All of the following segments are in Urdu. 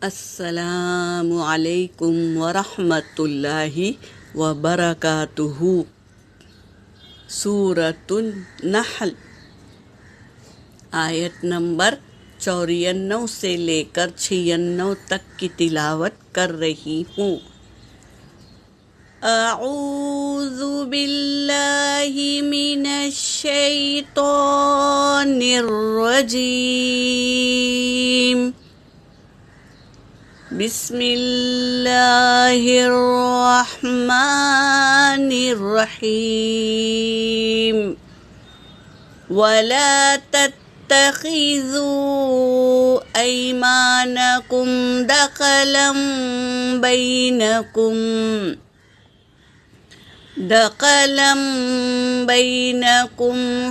السلام علیکم ورحمۃ اللہ وبرکاتہ۔ سورۃ النحل آیت نمبر 94 سے لے کر 96 تک کی تلاوت کر رہی ہوں۔ اعوذ باللہ من الشیطان الرجیم، بسم اللہ الرحمن الرحیم۔ ولا تتخذوا ایمانکم دخلا بینکم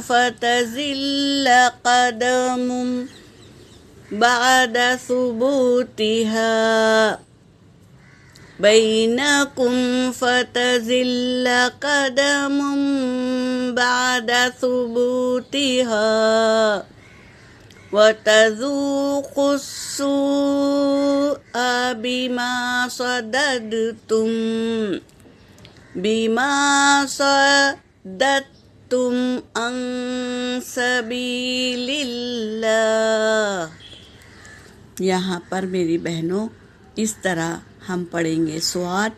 فتزل قدم بعد ثبوتها وتذوقوا السوء بما صددتم عن سبیل اللہ۔ یہاں پر میری بہنوں اس طرح ہم پڑھیں گے: صاد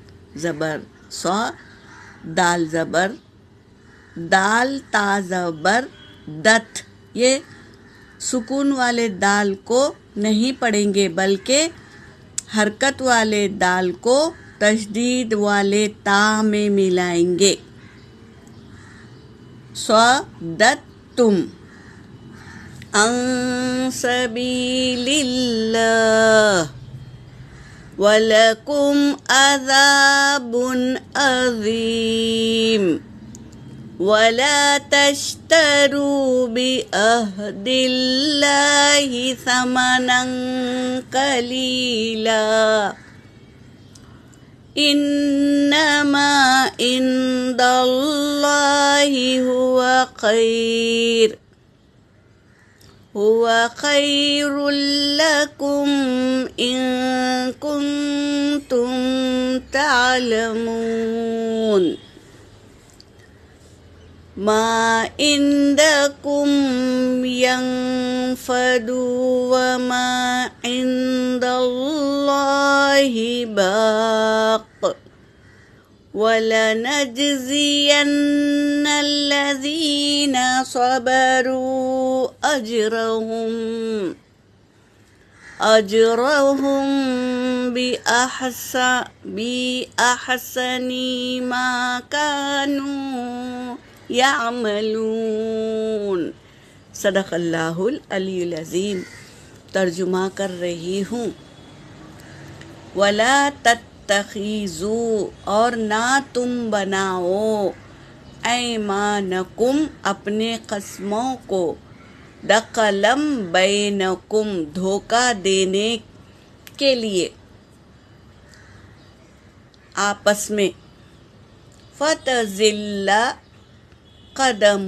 زبر صا، دال زبر دال، تا زبر دت۔ یہ سکون والے دال کو نہیں پڑھیں گے بلکہ حرکت والے دال کو تشدید والے تا میں ملائیں گے۔ صددتم عن سبیل اللہ وَلَكُمْ عَذَابٌ عَظِيمٌ۔ وَلَا تَشْتَرُوا بِعَهْدِ اللَّهِ ثَمَنًا قَلِيلًا إِنَّمَا عِندَ اللَّهِ هو خير لكم إن كنتم تعلمون۔ ما عندكم ينفد وما عند الله باق وَلَنَجْزِيَنَّ الَّذِينَ صَبَرُوا أَجْرَهُمْ بِأَحْسَنِ مَا كَانُوا يَعْمَلُونَ۔ صدق اللہ العلی العظیم۔ ترجمہ کر رہی ہوں۔ وَلَا تَتَّخِذُوا، اور نہ تم بناؤ، ایمانکم اپنے قسموں کو، دخلا بینکم دھوکہ دینے کے لیے آپس میں، فتزل قدم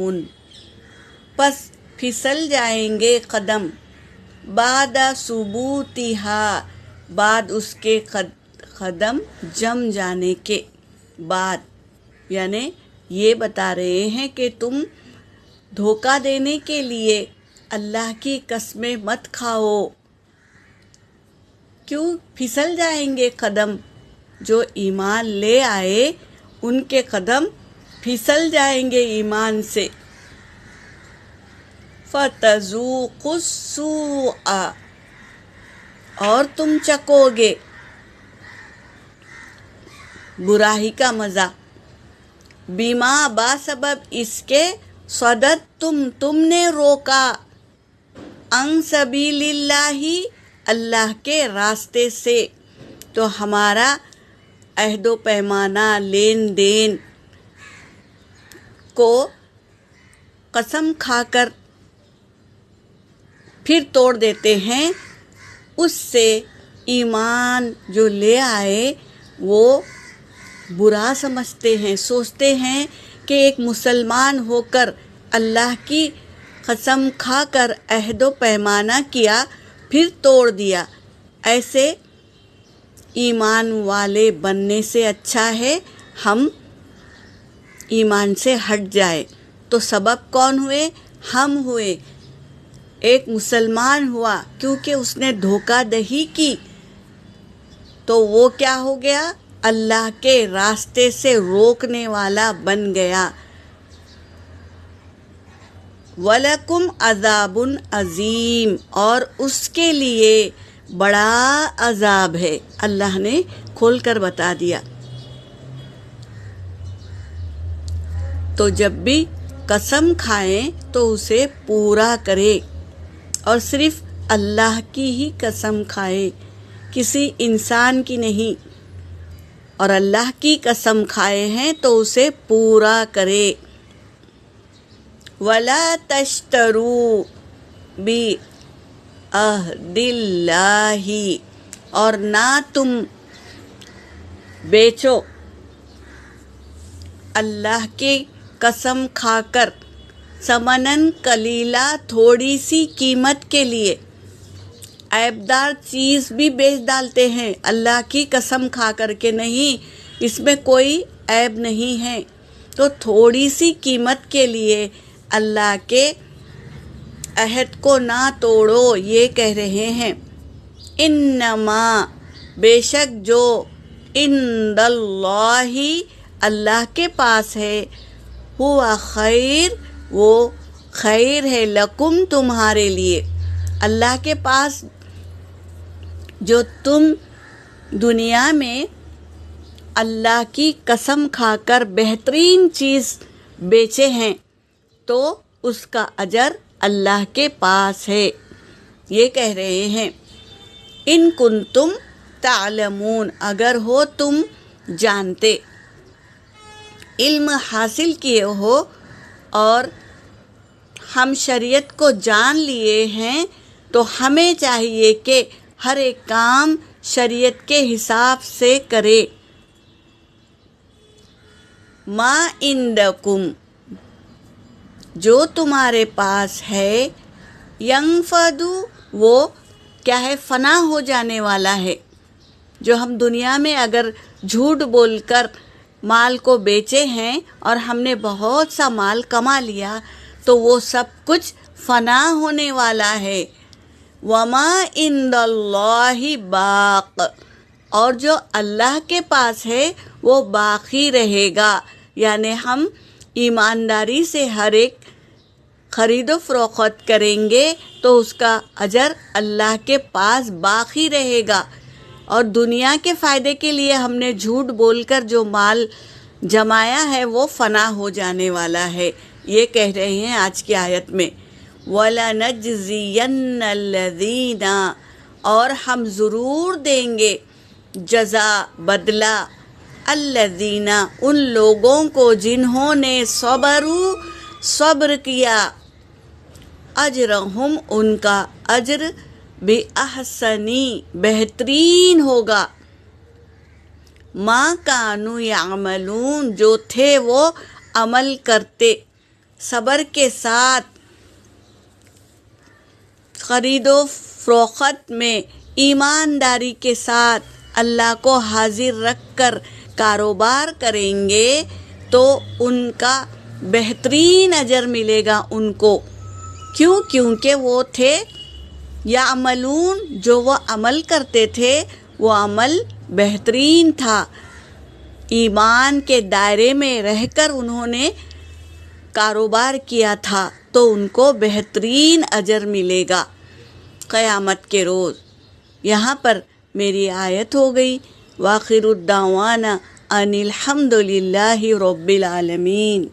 پس پھسل جائیں گے قدم، بعد ثبوتہا بعد اس کے قدم جم جانے کے بعد، یعنی یہ بتا رہے ہیں کہ تم دھوکہ دینے کے لیے اللہ کی قسمیں مت کھاؤ۔ کیوں پھسل جائیں گے قدم؟ جو ایمان لے آئے ان کے قدم پھسل جائیں گے ایمان سے۔ فتذوقوا السوء، اور تم چکو گے برائی کا مزہ، بما باسبب اس کے، صددتم تم نے روکا، عن سبیل اللہ اللہ کے راستے سے۔ تو ہمارا عہد و پیمانہ لین دین کو قسم کھا کر پھر توڑ دیتے ہیں، اس سے ایمان جو لے آئے وہ برا سمجھتے ہیں، سوچتے ہیں کہ ایک مسلمان ہو کر اللہ کی قسم کھا کر عہد و پیمانہ کیا پھر توڑ دیا، ایسے ایمان والے بننے سے اچھا ہے ہم ایمان سے ہٹ جائے۔ تو سبب کون ہوئے؟ ہم ہوئے۔ ایک مسلمان ہوا کیونکہ اس نے دھوکہ دہی کی تو وہ کیا ہو گیا؟ اللہ کے راستے سے روکنے والا بن گیا۔ وَلَكُمْ عَذَابٌ عَظِيمٌ، اور اس کے لیے بڑا عذاب ہے۔ اللہ نے کھول کر بتا دیا۔ تو جب بھی قسم کھائیں تو اسے پورا کرے، اور صرف اللہ کی ہی قسم کھائے، کسی انسان کی نہیں، اور اللہ کی قسم کھائے ہیں تو اسے پورا کرے۔ وَلَا تَشْتَرُوا بِعَهْدِ اللَّهِ، اور نہ تم بیچو اللہ کی قسم کھا کر ثمناً قلیلا، تھوڑی سی قیمت کے لیے۔ عیبدار چیز بھی بیچ ڈالتے ہیں اللہ کی قسم کھا کر کے، نہیں اس میں کوئی عیب نہیں ہے، تو تھوڑی سی قیمت کے لیے اللہ کے عہد کو نہ توڑو، یہ کہہ رہے ہیں۔ انما، بے شک جو عند اللہ، اللہ کے پاس ہے، ہوا خیر، وہ خیر ہے، لکم، تمہارے لیے۔ اللہ کے پاس جو تم دنیا میں اللہ کی قسم کھا کر بہترین چیز بیچے ہیں تو اس کا اجر اللہ کے پاس ہے، یہ کہہ رہے ہیں۔ ان کنتم تعلمون، اگر ہو تم جانتے، علم حاصل کیے ہو اور ہم شریعت کو جان لیے ہیں تو ہمیں چاہیے کہ ہر ایک کام شریعت کے حساب سے کرے۔ ما عندکم، جو تمہارے پاس ہے، ینفد، وہ کیا ہے؟ فنا ہو جانے والا ہے۔ جو ہم دنیا میں اگر جھوٹ بول کر مال کو بیچے ہیں اور ہم نے بہت سا مال کما لیا تو وہ سب کچھ فنا ہونے والا ہے۔ وما عند اللہ باق، اور جو اللہ کے پاس ہے وہ باقی رہے گا، یعنی ہم ایمانداری سے ہر ایک خرید و فروخت کریں گے تو اس کا اجر اللہ کے پاس باقی رہے گا، اور دنیا کے فائدے کے لیے ہم نے جھوٹ بول کر جو مال جمایا ہے وہ فنا ہو جانے والا ہے، یہ کہہ رہے ہیں آج کی آیت میں۔ وَلَنَجْزِيَنَّ الَّذِينَ، اور ہم ضرور دیں گے جزا، بدلہ، الذین، ان لوگوں کو جنہوں نے صبر کیا، اجرہم، ان کا اجر، بِأَحْسَنِ، بہترین ہوگا، ما کانوا یعملون، جو تھے وہ عمل کرتے۔ صبر کے ساتھ خرید و فروخت میں ایمانداری کے ساتھ اللہ کو حاضر رکھ کر کاروبار کریں گے تو ان کا بہترین اجر ملے گا ان کو۔ کیوں؟ کیونکہ وہ تھے یعملون، جو وہ عمل کرتے تھے وہ عمل بہترین تھا، ایمان کے دائرے میں رہ کر انہوں نے کاروبار کیا تھا تو ان کو بہترین اجر ملے گا قیامت کے روز۔ یہاں پر میری آیت ہو گئی۔ وآخر الدعوانا ان الحمد للہ رب العالمین۔